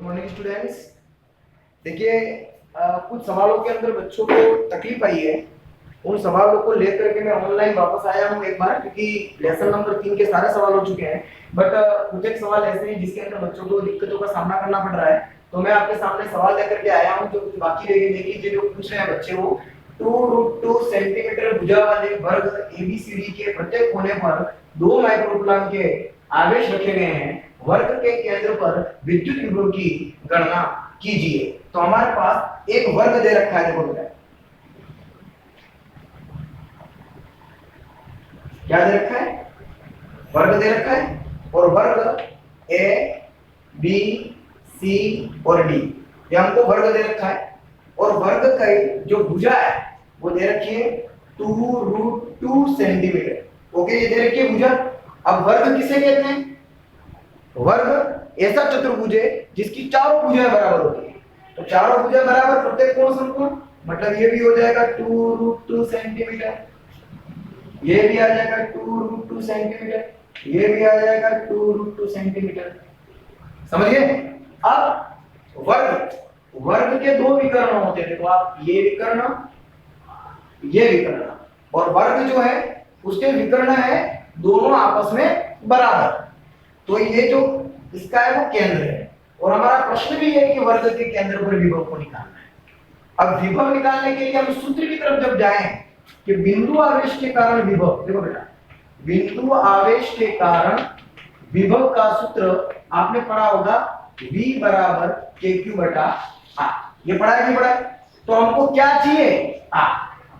Good morning students. देखिए कुछ सवालों के अंदर बच्चों को तकलीफ आई है। उन सवालों को लेकर के मैं ऑनलाइन वापस आया हूं एक बार, क्योंकि लेसन नंबर 3 के सारे सवाल हो चुके हैं। बट कुछ एक सवाल ऐसे हैं जिसके अंदर बच्चों को दिक्कतों का सामना करना पड़ रहा है। तो मैं आपके सामने सवाल लेकर के आया हूं जो कुछ बाकी रह गए। देखिए जो पूछ रहे हैं बच्चे वो 2√2 सेंटीमीटर भुजा वाले वर्ग एबीसीडी के प्रत्येक कोने पर 2 माइक्रोकूलम के आवेश रखे गए हैं। वर्ग के केंद्र पर विद्युत विभव की गणना कीजिए। तो हमारे पास एक वर्ग दे रखा है। देखो बेटा क्या दे रखा है, वर्ग दे रखा है। और वर्ग ए बी सी और डी, ये हमको वर्ग दे रखा है। और वर्ग का जो भुजा है वो दे रखी है 2√2 सेंटीमीटर। ओके, ये दे रखी है भुजा। अब वर्ग किसे कहते हैं? वर्ग ऐसा चतुर्भुज है जिसकी चारों भुजाएं बराबर होती है। तो चारों भुजाएं बराबर प्रत्येक कोण समकोण, मतलब ये भी हो जाएगा 2√2 सेंटीमीटर, ये भी आ जाएगा 2√2 सेंटीमीटर, ये भी आ जाएगा 2√2 सेंटीमीटर। समझिए। अब वर्ग के दो विकर्ण होते हैं। देखो आप, ये विकर्ण, ये विकर्ण, और वर्ग जो है उसके विकर्ण है दोनों आपस में बराबर। तो ये जो इसका है वो केंद्र है। और हमारा प्रश्न भी है कि वर्ग के केंद्र पर विभव को निकालना है। अब विभव निकालने के लिए हम सूत्र की तरफ जब जाएं कि बिंदु आवेश के कारण विभव, देखो बेटा, बिंदु आवेश के कारण विभव का सूत्र आपने पढ़ा होगा, V बराबर KQ बटा R। ये पढ़ा है कि पढ़ा है? तो हमको क्या चाहिए?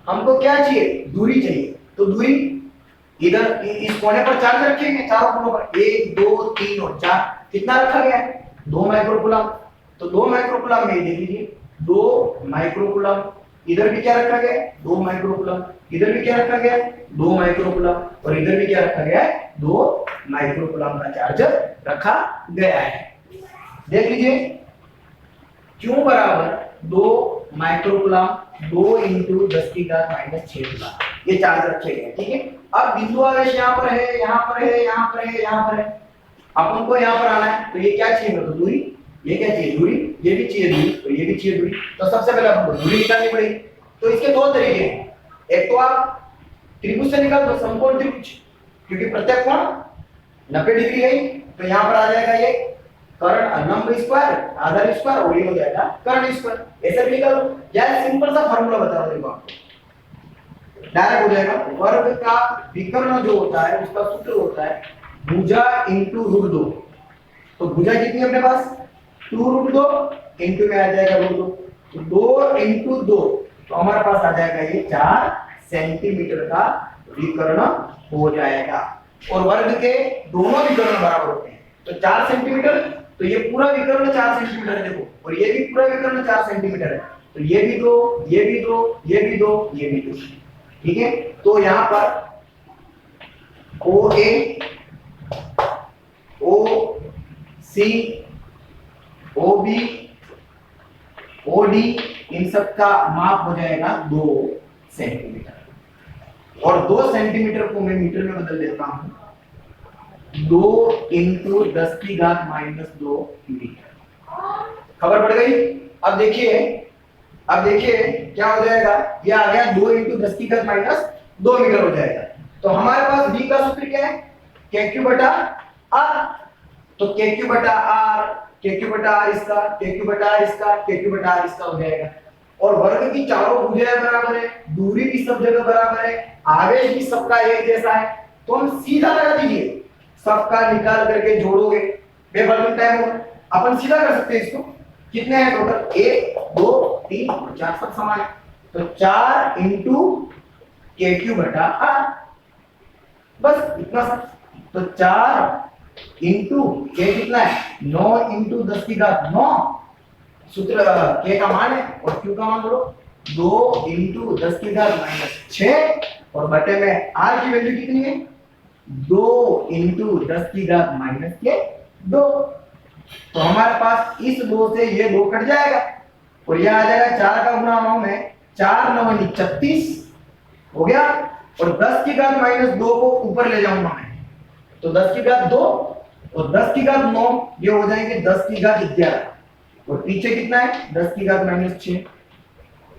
हमको क्या चाहिए? दूरी चाहिए। तो दूरी इधर इस कोने पर चार्ज रखेंगे, चारों कोनों पर 1 2 3 और 4, कितना रखा गया है? 2 माइक्रोकूलम। तो 2 माइक्रोकूलम में देख लीजिए 2 माइक्रोकूलम, इधर भी क्या रखा गया है? 2 माइक्रोकूलम, इधर भी क्या रखा गया है? 2 माइक्रोकूलम, और इधर भी क्या रखा गया है? 2 माइक्रोकूलम का चार्ज रखा गया है। देख लीजिए Q बराबर 2 माइक्रोकूलम 2 × 10⁻⁻⁶, ये चार्ज रखे गए। ठीक है। अब बिंदु आवेश यहाँ पर है, यहाँ पर है, यहाँ पर है, यहाँ पर है। अपन को यहाँ पर आना है, तो ये क्या चाहिए? तो दूरी। ये क्या चाहिए? दूरी। ये भी चाहिए दूरी, तो ये भी चाहिए दूरी। तो सबसे पहले अपन को दूरी निकालनी पड़ेगी। तो इसके दो तरीके हैं। एक तो आप त्रिभुज से निकाल दो, समकोण त्रिभुज, क्योंकि प्रत्येक कोण 90 डिग्री है। तो यहाँ पर आ जाएगा ये कर्ण लंब स्क्वायर आधार स्क्वायर, और ये हो जाएगा कर्ण स्क्वायर। ऐसे भी निकालो, या सिंपल सा फार्मूला बता रहा हूं आपको, डायरेक्ट हो जाएगा। वर्ग का विकर्ण जो होता है उसका सूत्र होता है भुजा इंटू √2। तो भुजा कितनी है अपने पास? 2√2 इंटू में आ जाएगा √2, तो 2 इंटू 2, तो हमारे पास आ जाएगा ये 4 सेंटीमीटर का विकर्ण हो जाएगा। और वर्ग के दोनों विकर्ण बराबर होते हैं। तो 4 सेंटीमीटर, तो ये पूरा विकर्ण 4 सेंटीमीटर है। देखो, और ये भी पूरा विकर्ण 4 सेंटीमीटर है। तो ये भी 2, ये भी 2, ये भी 2, ये भी 2। ठीक है। तो यहां पर OA, OC, OB, OD, इन सब का माप हो जाएगा 2 सेंटीमीटर। और 2 सेंटीमीटर को मैं मीटर में बदल देता हूं, 2 × 10⁻⁻2 मीटर। खबर पड़ गई? अब देखिए क्या हो जाएगा? ये आ गया 2 × 10⁻2 मीटर हो जाएगा। तो हमारे पास V का सूत्र क्या है? KQ बटा R। तो KQ बटा R, KQ बटा R इसका, KQ बटा R इसका, KQ बटा R इसका हो जाएगा। और वर्ग की चारों भुजाएं बराबर है, दूरी भी सब जगह बराबर है, आवेश भी सबका एक जैसा है। तो हम सीधा लगा दीजिए, सबका निकाल करके जोड़ोगे, बेफालतू टाइम होगा। अपन सीधा कर सकते हैं इसको। कितने हैं टोटल? 1 2 3 और 4, सब समान है। तो 4 × KQ बटा R, बस इतना सा। तो 4 × K कितना है? 9 × 10⁻9, सूत्र K का मान है और Q का मान बोलो 2 × 10⁻6, और बटे में R की वैल्यू कितनी है? 2 × 10⁻2। तो हमारे पास इस 2 से ये 2 कट जाएगा, और यह आ जाएगा 4 का गुणा 9 में 4 9 36 हो गया। और 10⁻2 को ऊपर ले जाऊंगा मैं, तो 10⁻2 और 10 की घात 9 ये हो जाएंगे 10 की घात 11। और पीछे कितना है 10 की घात -6।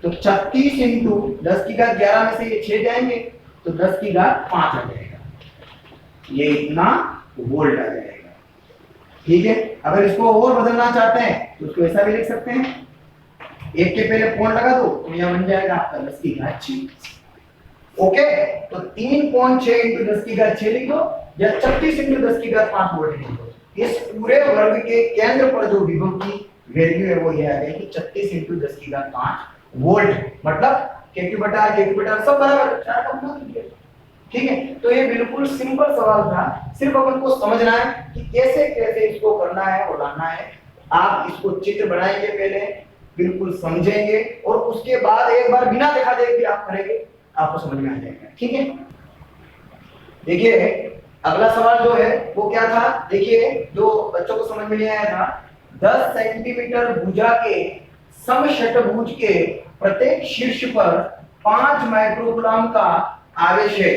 तो 36 इंटू 10 की घात 11 में से ये 6 जाएंगे तो 10 की घात 5 आ जाएगा, ये इतना वोल्ट आ जाएगा। ठीक है, अगर इसको और बदलना चाहते हैं तो इसको ऐसा भी लिख सकते हैं, एक के पहले पॉइंट लगा दो तो यह बन जाएगा आपका 10 की घात 6। ओके, तो 3.6 इंटू 10 की घात 6 लिख दो या 36 इंटू 10 की घात 5 वोल्ट लिख दो। इस पूरे वर्ग के केंद्र पर जो विभव की वैल्यू है वो ये आ जाएगी 36 इंटू 10 की घात 5 वोल्ट। मतलब KQ बटा सब बराबर, चार का गुना कीजिए। ठीक है, तो ये बिल्कुल सिंपल सवाल था, सिर्फ अपन को समझना है कि कैसे कैसे इसको करना है और लाना है। आप इसको चित्र बनाएंगे पहले, बिल्कुल समझेंगे और उसके बाद एक बार बिना दिखा दे भी आप करेंगे, आपको समझ में आ जाएगा। ठीक है, देखिए अगला सवाल जो है वो क्या था, देखिए जो बच्चों को समझ में नहीं आया था, 10 सेंटीमीटर भुजा के समषटभुज के प्रत्येक शीर्ष पर 5 माइक्रोकूलम का आवेश है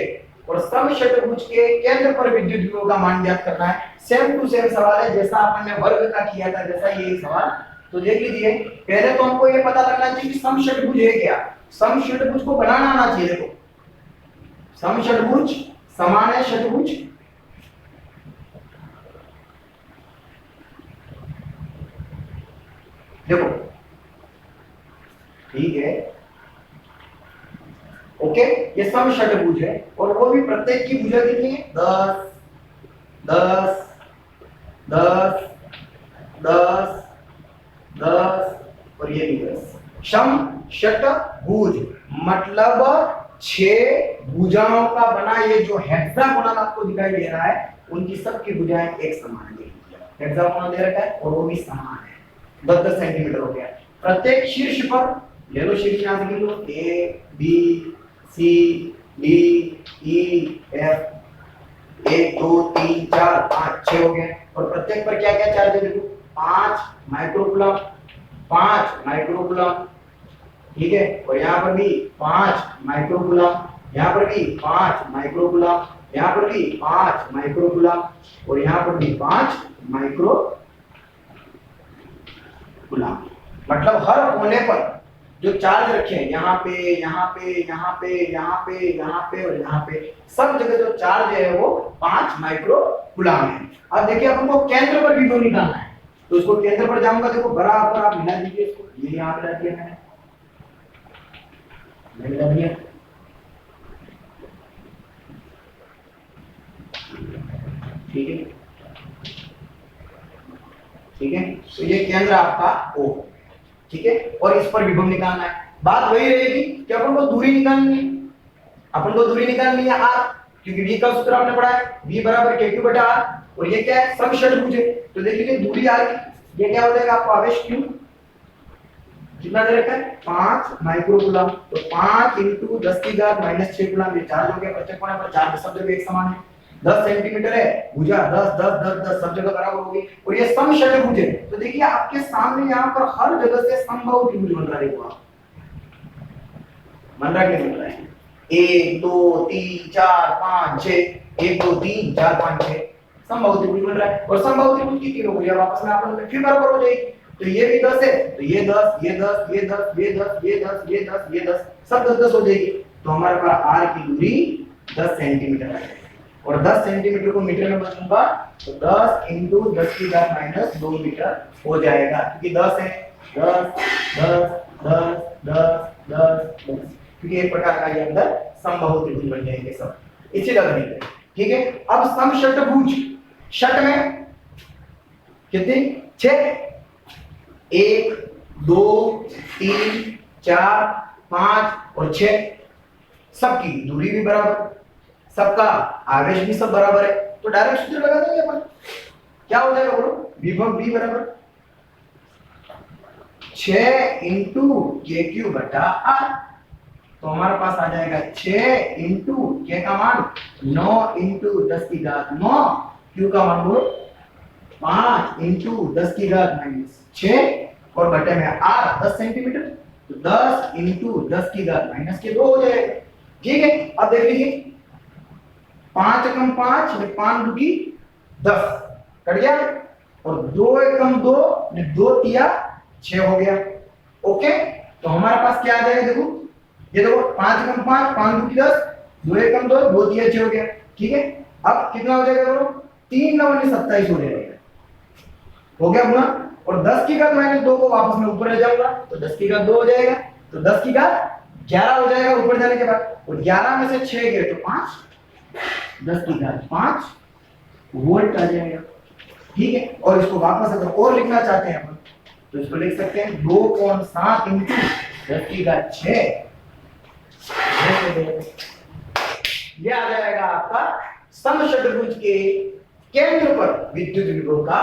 और समषटभुज के केंद्र पर विद्युत विभव का मान ज्ञात करना है। सेम टू सेम सवाल है जैसा अपन ने वर्ग का किया था, जैसा ये सवाल। तो देख लीजिए, पहले तो हमको ये पता लगना चाहिए कि समषटभुज है क्या। समषटभुज को बनाना आना चाहिए। देखो, समषटभुज समान है षटभुज, देखो ठीक है। ओके, ये समषटभुज है और वो भी प्रत्येक की भुजा कितनी है 10 10 10 10 10 और ये भी 10। समषटभुज मतलब 6 भुजाओं का बना ये जो हेक्सागोनल आपको दिखाई दे रहा है, उनकी सबकी भुजाएं एक समान है। हेक्सागोनल दे रखा है और वो भी समान है, 10-10 सेंटीमीटर हो गया। प्रत्येक शीर्ष पर ले लो, शीर्ष यहां से लिख लो, A B C D E F, 1 2 3 4 5 6 हो गए। और प्रत्येक पर क्या क्या चार्ज है देखो, 5 माइक्रोकूलम, 5 माइक्रोकूलम। ठीक है, और यहाँ पर भी 5 माइक्रोकूलम, यहाँ पर भी 5 माइक्रोकूलम, यहाँ पर भी 5 माइक्रोकूलम और यहाँ पर भी 5 माइक्रोकूलम। मतलब हर कोने पर जो चार्ज रखे हैं, यहाँ पे यहाँ पे यहाँ पे यहाँ पे यहाँ पे और यहाँ पे, सब जगह जो चार्ज है वो 5 माइक्रोकूलम है। अब देखिए अपन को केंद्र पर विभव निकालना है, तो उसको केंद्र पर जाऊंगा, देखो बराबर आप मिला दीजिए इसको, ये यहाँ पे रख दिया मैंने, मिला दिया। ठीक है, ठीक है, तो ये केंद्र आपका O। ठीक है, और इस पर विभव निकालना है। बात वही रहेगी कि अपन को दूरी निकालनी है, अपन को दूरी निकालनी है r, क्योंकि v का सूत्र आपने पढ़ा है, v बराबर kq बटा r, और ये क्या है समषटभुज है। तो देख लीजिए दूरी r की, ये क्या हो जाएगा आपको आवेश q, कितना दे रखा है 5 माइक्रोकूलम। तो 5 इंटू 10 की घात -6 कूलम, ये चार्ज हो गया। प्रत्येक कोने पर चार्ज सब जगह एक समान है। 10 सेंटीमीटर है भुजा, 10 10 10 10 सब जगह बराबर होगी और ये समषटभुज है। तो देखिए आपके सामने यहाँ पर हर जगह से समबाहु त्रिभुज बन रहा है, देखो आप बन रहा है, बन रहा है 1 2 3 4 5 6, 1 2 3 4 5 6 समबाहु त्रिभुज बन रहा है। और समबाहु त्रिभुज की तीनों भुजा आपस में आपस में फिर बराबर हो जाएगी। तो ये भी 10 है, तो ये 10 ये 10 ये 10 ये 10 ये 10 ये 10 ये 10 सब 10 10 हो जाएगी। तो हमारे पास r की दूरी 10 सेंटीमीटर आ जाएगी और 10 सेंटीमीटर को मीटर में बदलूंगा तो 10 इंटू 10 की घात -2 मीटर हो जाएगा, क्योंकि 10 है 10 10 10 10 10 10, क्योंकि एक प्रकार का ये अंदर समबाहु त्रिभुज बन जाएंगे सब इसी तरह से। ठीक है, अब समषटभुज, षट में कितनी 6, 1 2 3 4 5 और 6, सबकी दूरी भी बराबर, सबका आवेश भी सब बराबर है। तो डायरेक्ट सूत्र लगा देंगे अपन, क्या हो जाएगा बोलो, विभव v बराबर 6 इंटू KQ बटा R। तो हमारे पास आ जाएगा 6 इंटू K का मान 9 इंटू 10 की घात 9, Q का मान बोलो 5 इंटू 10 की घात -6 और बटे में R 10 सेंटीमीटर, तो 10 इंटू 10 की घात -2 हो जाएगा। ठीक है, अब देख लीजिए 5 कम 5 ने 5 दूकी 10 कट गया, और 2 कम 2 ने 2 तिया 6 हो गया। ओके, तो हमारे पास क्या आ जाएगा, देखो ये देखो 5 कम 5, 5 दूनी 10, 2 एक कम 2, 2 3 6 हो गया। ठीक है, अब कितना हो जाएगा देखो, 3 9 27 हो जाएगा। हो गया गुना, और 10 की घात -2 को वापस में ऊपर ले जाऊंगा तो 10 की घात 2 हो जाएगा, तो 10 की घात 11 हो जाएगा ऊपर जाने के बाद, और 11 में से 6 गए तो 5, 10 की घात 5 वोल्ट आ जाएगा। ठीक है, और इसको वापस अगर और लिखना चाहते हैं अपन तो इसको लिख सकते हैं 2.7 इंटू 10 की घात 6, ये आ जाएगा आपका समषट्भुज के केंद्र पर विद्युत विभव का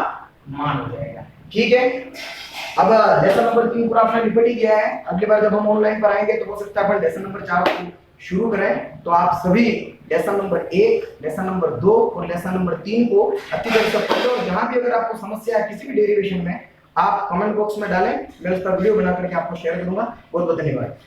मान हो जाएगा। ठीक है, अब लेसन नंबर 3 पूरा अपना निपट ही गया है। अगली बार जब हम ऑनलाइन पर आएंगे तो हो सकता है अपन लेसन नंबर 4 को शुरू करें, तो आप सभी लेसन नंबर 1, लेसन नंबर 2 और लेसन नंबर 3 को अच्छी तरह से पढ़ो, और जहां भी अगर आपको समस्या है किसी भी डेरिवेशन में आप कमेंट बॉक्स में डालें, मैं उसका वीडियो बना करके आपको शेयर करूंगा। बहुत बहुत धन्यवाद।